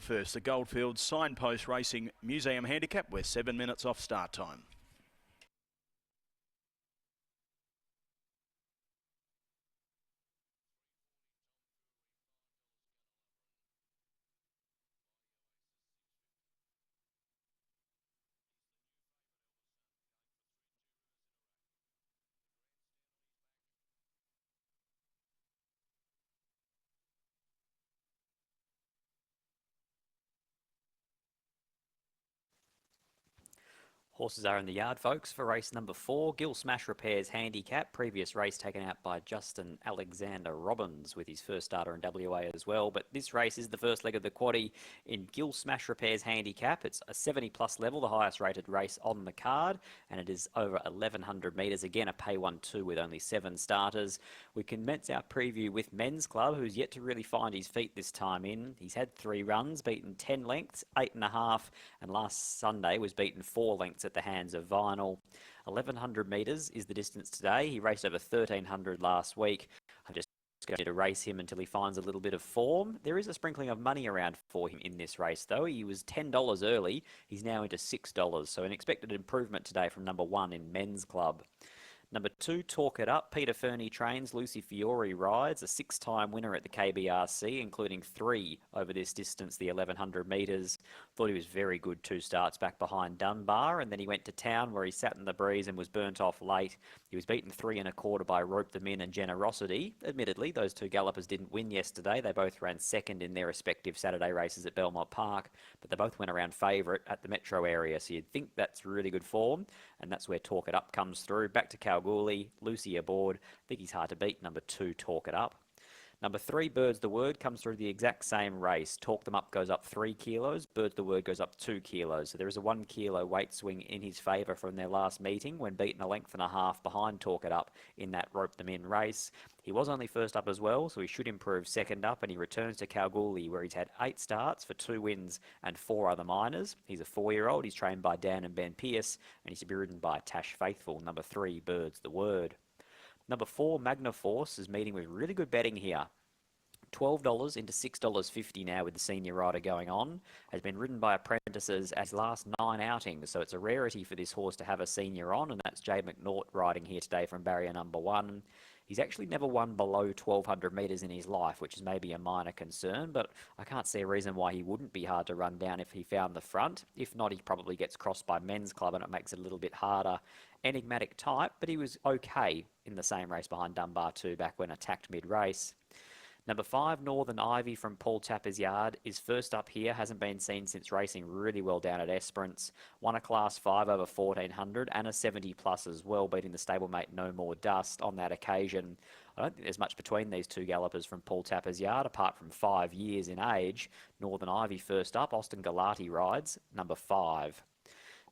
first, the Goldfields Signpost Racing Museum Handicap. We're 7 minutes off start time. Horses are in the yard, folks, for race number 4, Gill Smash Repairs Handicap. Previous race taken out by Justin Alexander Robbins with his first starter in WA as well. But this race is the first leg of the quaddie in Gill Smash Repairs Handicap. It's a 70-plus level, the highest rated race on the card, and it is over 1,100 metres. Again, a pay 1-2 with only 7 starters. We commence our preview with Men's Club, who's yet to really find his feet this time in. He's had 3 runs, beaten 10 lengths, 8.5, and last Sunday was beaten 4 lengths at the hands of Vinyl. 1,100 metres is the distance today. He raced over 1,300 last week. I'm just going to race him until he finds a little bit of form. There is a sprinkling of money around for him in this race, though. He was $10 early. He's now into $6, so an expected improvement today from number 1 in Men's Club. Number 2, Talk It Up. Peter Fernie trains, Lucy Warwick rides, a 6-time winner at the KBRC, including 3 over this distance, the 1,100 metres. Thought he was very good 2 starts back behind Dunbar, and then he went to town where he sat in the breeze and was burnt off late. He was beaten 3 1/4 by Rope Them In and Generosity. Admittedly, those 2 gallopers didn't win yesterday. They both ran second in their respective Saturday races at Belmont Park, but they both went around favourite at the metro area, so you'd think that's really good form, and that's where Talk It Up comes through. Back to Kalgoorlie, Lucy aboard. I think he's hard to beat, number 2, Talk It Up. Number 3, Birds the Word, comes through the exact same race. Talk Them Up goes up 3 kilos. Birds the Word goes up 2 kilos. So there is a 1 kilo weight swing in his favour from their last meeting when beaten 1.5 lengths behind Talk It Up in that Rope Them In race. He was only first up as well, so he should improve second up, and he returns to Kalgoorlie where he's had 8 starts for 2 wins and 4 other minors. He's a 4-year-old. He's trained by Dan and Ben Pearce, and he's to be ridden by Tash Faithful. Number 3, Birds the Word. Number 4, Magna Force, is meeting with really good betting here. $12 into $6.50 now with the senior rider going on. Has been ridden by apprentices as last 9 outings, so it's a rarity for this horse to have a senior on, and that's Jade McNaught riding here today from barrier number 1. He's actually never won below 1,200 metres in his life, which is maybe a minor concern, but I can't see a reason why he wouldn't be hard to run down if he found the front. If not, he probably gets crossed by Men's Club, and it makes it a little bit harder. Enigmatic type, but he was okay in the same race behind Dunbar 2 back when attacked mid-race. Number 5, Northern Ivy from Paul Tapper's yard, is first up here. Hasn't been seen since racing really well down at Esperance. Won a Class 5 over 1,400 and a 70-plus as well, beating the stablemate No More Dust on that occasion. I don't think there's much between these 2 gallopers from Paul Tapper's yard, apart from 5 years in age. Northern Ivy first up. Austin Galati rides, number 5.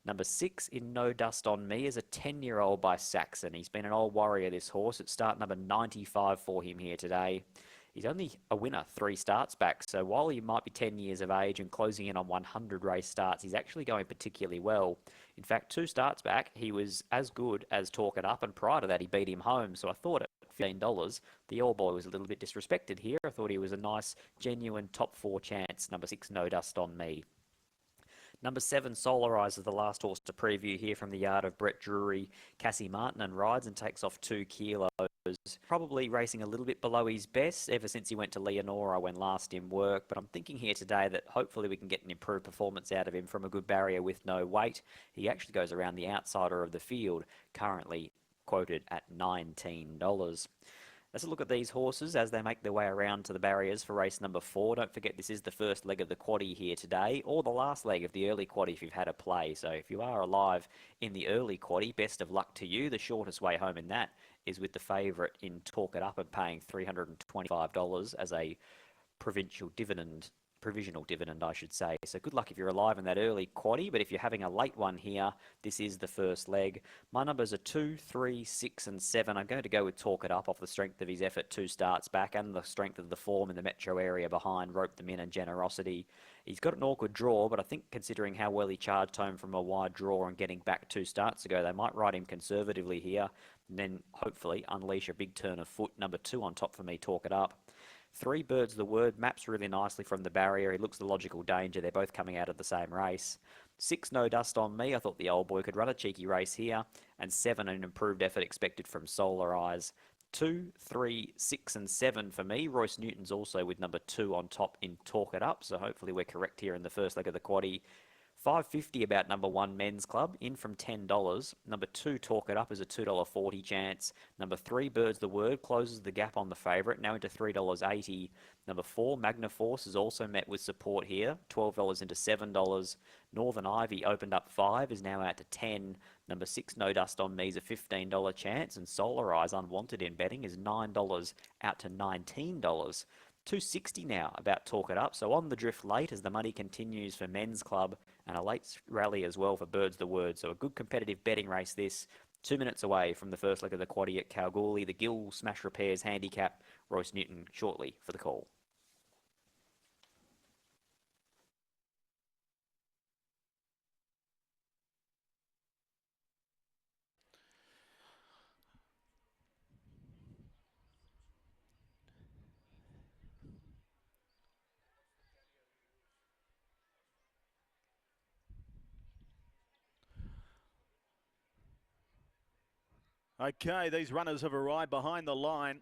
Number 6, In No Dust on Me, is a 10-year-old by Saxon. He's been an old warrior, this horse. It's start number 95 for him here today. He's only a winner 3 starts back, so while he might be 10 years of age and closing in on 100 race starts, he's actually going particularly well. In fact, 2 starts back, he was as good as Talk It Up, and prior to that, he beat him home. So I thought at $15, the old boy was a little bit disrespected here. I thought he was a nice, genuine top 4 chance. Number 6, No Dust on Me. Number 7, Solarize, is the last horse to preview here from the yard of Brett Drury. Cassie Martin and rides and takes off 2 kilos. Probably racing a little bit below his best ever since he went to Leonora when last in work, but I'm thinking here today that hopefully we can get an improved performance out of him from a good barrier with no weight. He actually goes around the outsider of the field, currently quoted at $19. Let's look at these horses as they make their way around to the barriers for race number 4. Don't forget this is the first leg of the quaddie here today, or the last leg of the early quaddie if you've had a play. So if you are alive in the early quaddie, best of luck to you. The shortest way home in that is with the favourite in Talk It Up and paying $325 as a provisional dividend, I should say. So good luck if you're alive in that early quaddie, but if you're having a late one here, this is the first leg. My numbers are 2, 3, 6 and 7. I'm going to go with Talk It Up off the strength of his effort 2 starts back and the strength of the form in the metro area behind Rope Them In and Generosity. He's got an awkward draw, but I think considering how well he charged home from a wide draw and getting back 2 starts ago, they might ride him conservatively here and then hopefully unleash a big turn of foot. Number 2 on top for me, Talk It Up. 3 Birds the Word maps really nicely from the barrier. He looks the logical danger. They're both coming out of the same race. 6 No Dust on Me. I thought the old boy could run a cheeky race here. And 7 an improved effort expected from Solar Eyes. 2, 3, 6 and 7 for me. Royce Newton's also with number 2 on top in Talk It Up. So hopefully we're correct here in the first leg of the quaddie. $5.50 about number 1 Men's Club, in from $10. Number 2 Talk It Up is a $2.40 chance. Number 3 Birds the Word closes the gap on the favourite, now into $3.80. Number 4 Magna Force is also met with support here, $12 into $7. Northern Ivy opened up 5, is now out to 10. Number 6 No Dust on Me is a $15 chance, and Solar Eyes Unwanted in betting is $9 out to $19. $2.60 now about Talk It Up. So on the drift late as the money continues for Men's Club, and a late rally as well for Birds the Word. So a good competitive betting race this. 2 minutes away from the first leg of the quaddie at Kalgoorlie. The Gill Smash Repairs Handicap. Royce Newton shortly for the call. Okay, these runners have arrived behind the line.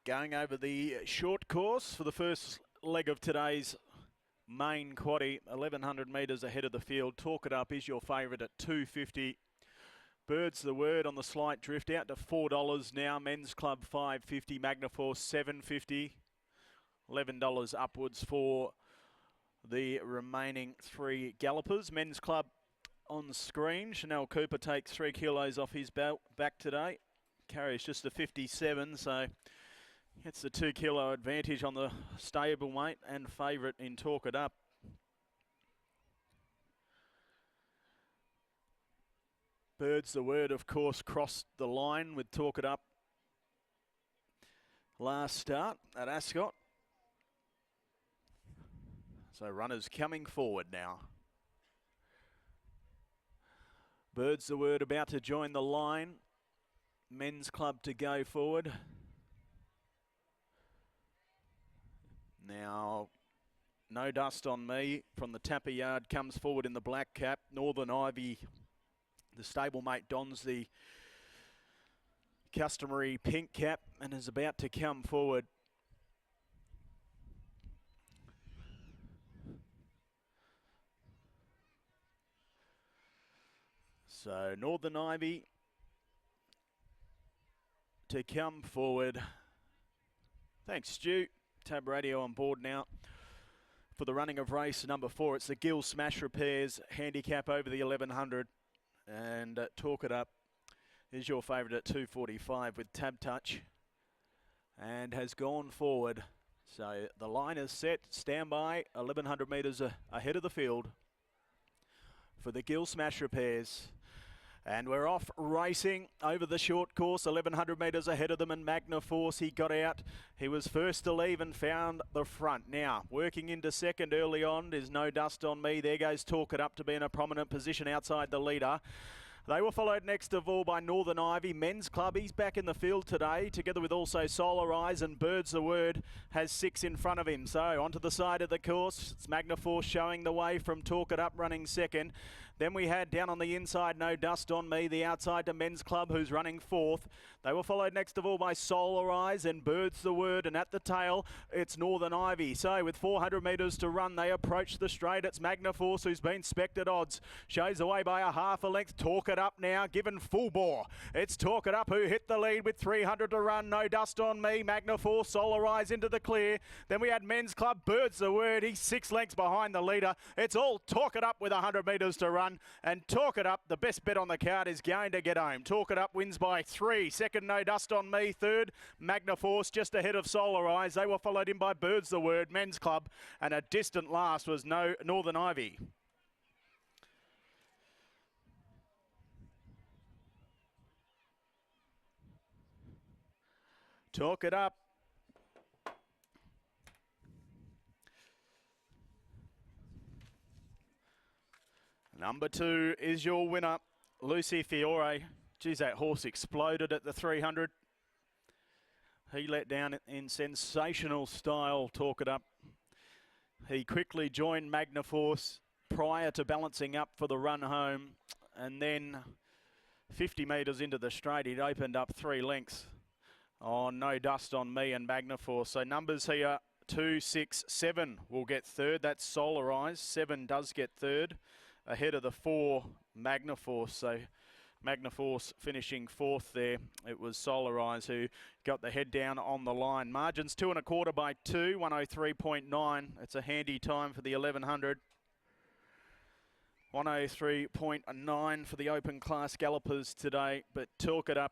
Going over the short course for the first leg of today's main quaddie, 1,100 metres ahead of the field. Talk It Up is your favourite at $2.50. Birds the Word on the slight drift out to $4 now. Men's Club $5.50, Magna Force $7.50, $11 upwards for the remaining 3 gallopers. Men's Club on screen. Chanel Cooper takes 3 kilos off his belt back today. Carries just a 57, so gets the 2 kilo advantage on the stablemate and favourite in Talk It Up. Birds the Word, of course, crossed the line with Talk It Up last start at Ascot. So runners coming forward now. Birds the Word about to join the line. Men's Club to go forward. Now, No Dust on Me from the Tapper Yard comes forward in the black cap. Northern Ivy, the stablemate, dons the customary pink cap and is about to come forward. So Northern Ivy to come forward. Thanks, Stu. Tab Radio on board now for the running of race number 4. It's the Gill Smash Repairs Handicap over the 1,100. And Talk It Up is your favourite at $2.45 with Tab Touch. And has gone forward. So the line is set. Stand by. 1,100 metres ahead of the field for the Gill Smash Repairs. And we're off racing over the short course, 1,100 metres ahead of them, and Magna Force, he got out. He was first to leave and found the front. Now, working into second early on is No Dust on Me. There goes Talk It Up to be in a prominent position outside the leader. They were followed next of all by Northern Ivy. Men's Club, he's back in the field today, together with also Solar Eyes, and Birds the Word has 6 in front of him. So onto the side of the course, it's Magna Force showing the way from Talk It Up running second. Then we had down on the inside No Dust on Me, the outside to Men's Club, who's running 4th. They were followed next of all by Solar Eyes and Birds the Word, and at the tail it's Northern Ivy. So with 400 metres to run, they approach the straight. It's Magna Force, who's been specced at odds. Shows away by a half a length. Talk It Up now, given full bore. It's Talk It Up who hit the lead with 300 to run. No Dust on Me, Magna Force, Solar Eyes into the clear. Then we had Men's Club, Birds the Word. He's 6 lengths behind the leader. It's all Talk It Up with 100 metres to run. And Talk It Up, the best bet on the card, is going to get home. Talk It Up wins by 3. Second, No Dust on Me. Third, Magna Force just ahead of Solar Eyes. They were followed in by Birds the Word, Men's Club, and a distant last was Northern Ivy. Talk It Up. Number 2 is your winner, Lucy Fiore. Geez, that horse exploded at the 300. He let down in sensational style, Talk It Up. He quickly joined Magnaforce prior to balancing up for the run home, and then 50 metres into the straight, he'd opened up 3 lengths. Oh, No Dust on Me and Magnaforce. So numbers here, 2, 6, 7 will get third. That's Solarise. 7 does get third, ahead of the 4 Magnaforce. So Magnaforce finishing 4th there. It was Solarise who got the head down on the line. Margins 2 1/4 by 2, 103.9. It's a handy time for the 1100. 103.9 for the open class gallopers today, but Talk It Up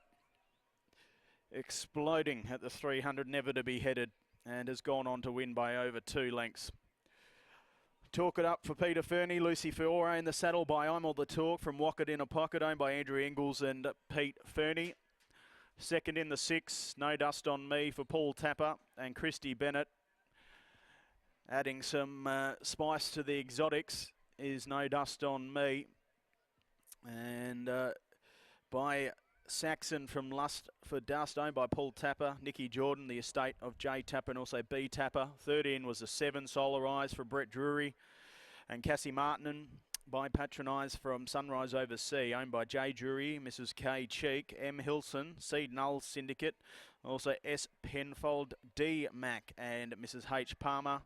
exploding at the 300, never to be headed, and has gone on to win by over 2 lengths. Talk It Up for Peter Fernie, Lucy Warwick in the saddle by I'm All The Talk from Wocket in a Pocket, owned by Andrew Ingles and Pete Fernie. Second in the 6, No Dust on Me for Paul Tapper and Christy Bennett. Adding some spice to the exotics is No Dust on Me. And by Saxon from Lust for Dust, owned by Paul Tapper, Nicky Jordan, the estate of J Tapper and also B Tapper. Third in was the 7, Solarise for Brett Drury and Cassie Martinen, by Patronise from Sunrise Over Sea, owned by J Drury, Mrs K Cheek, M Hilson, Seed Null Syndicate, also S Penfold, D Mac and Mrs H Palmer.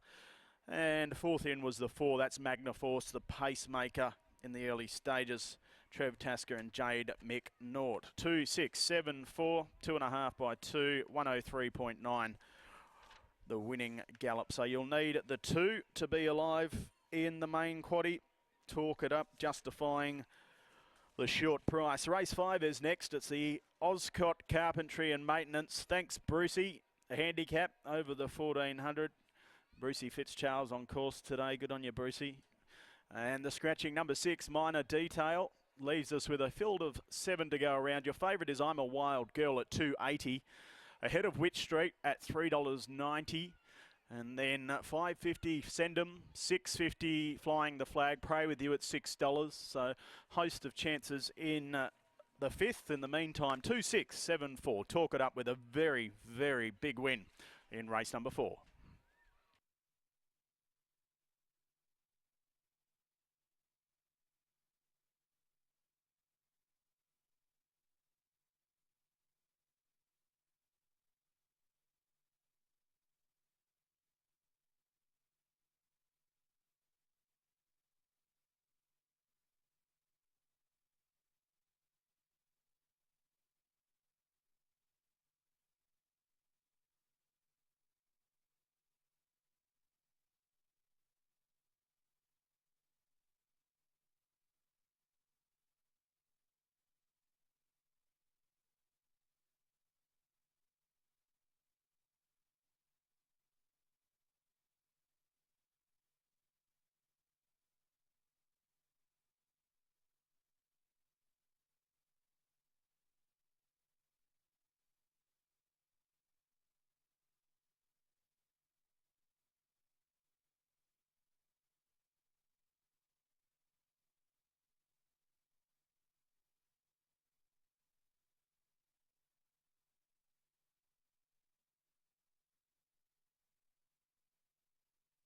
And fourth in was the 4, that's Magnaforce, the pacemaker in the early stages. Trev Tasker and Jade McNaught. 2, 6, 7, 4, 2 1/2 by 2, 103.9. The winning gallop. So you'll need the 2 to be alive in the main quaddie. Talk It Up, justifying the short price. Race 5 is next. It's the Oscott Carpentry and Maintenance. Thanks, Brucey. A handicap over the 1400. Brucey Fitzcharles on course today. Good on you, Brucey. And the scratching number 6, Minor Detail, leaves us with a field of 7 to go around. Your favourite is I'm a Wild Girl at $2.80. Ahead of Witch Street at $3.90. And then $5.50 Sendem, $6.50 Flying the Flag, Pray With You at $6. So host of chances in the 5th. In the meantime, 2, 6, 7, 4. Talk It Up with a very, very big win in race number 4.